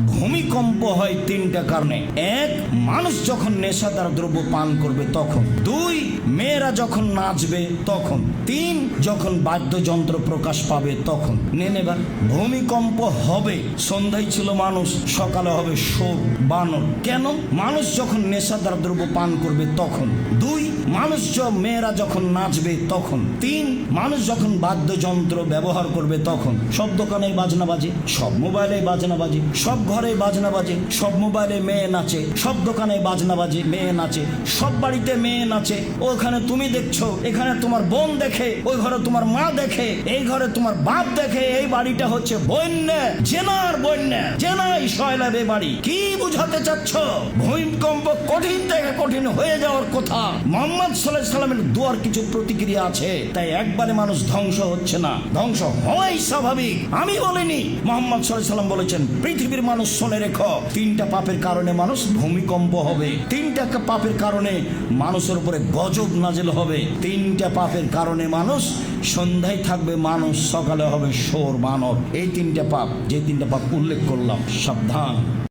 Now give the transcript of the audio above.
ভূমিকম্প হয় তিনটা কারণে। এক, মানুষ যখন নেশাদার দ্রব্য পান করবে তখন। দুই, মেয়েরা যখন নাচবে তখন। তিন, যখন বাদ্যযন্ত্র প্রকাশ পাবে তখন। নেন এবার, ভূমিকম্প হবে, সন্ধ্যায় ছিল মানুষ, সকালে হবে শোর বানর। কেন? মানুষ যখন নেশাদার দ্রব্য পান করবে তখন। দুই, মেয়েরা যখন নাচবে তখন। তিন, মানুষ যখন বাদ্যযন্ত্র ব্যবহার করবে তখন। সব দোকানে বাজনা বাজে, সব মোবাইলে বাজনা বাজে, সব ঘরে বাজনা বাজে, সব মোবাইলে মেয়ে নাচে, সব দোকানে বাজনা বাজে, মেয়ে নাচে, সব বাড়িতে মেয়ে নাচে। ওখানে তুমি দেখছো, এখানে তোমার বোন দেখে, ওই ঘরে তোমার মা দেখে, এই ঘরে তোমার বাপ দেখে। এই বাড়িটা হচ্ছে বন্যা, জেনার বন্যা, জেনাই সয়লাবে বাড়ি। কি বুঝাতে চাচ্ছ? ভূমিকম্প কঠিন থেকে কঠিন হয়ে যাওয়ার কথা। মুহাম্মদ সাল্লাল্লাহু আলাইহি সাল্লামের দুয়ার কিছু প্রতিক্রিয়া আছে, তাই একবারে মানুষ ধ্বংস হচ্ছে না, ধ্বংস হওয়াই স্বাভাবিক। আমি বলিনি, মুহাম্মদ সাল্লাল্লাহু আলাইহি সাল্লাম বলেছেন। পৃথিবীর মানুষ শুনে রেখো, তিনটা পাপের কারণে মানুষ ভূমিকম্প হবে, তিনটা পাপের কারণে মানুষের উপরে গজব নাজিল হবে, তিনটা পাপের কারণে মানুষ সন্ধ্যায় থাকবে মানুষ, সকালে হবে শোর বানর। এই তিনটা পাপ, যে তিনটা পাপ উল্লেখ করলাম, সাবধান।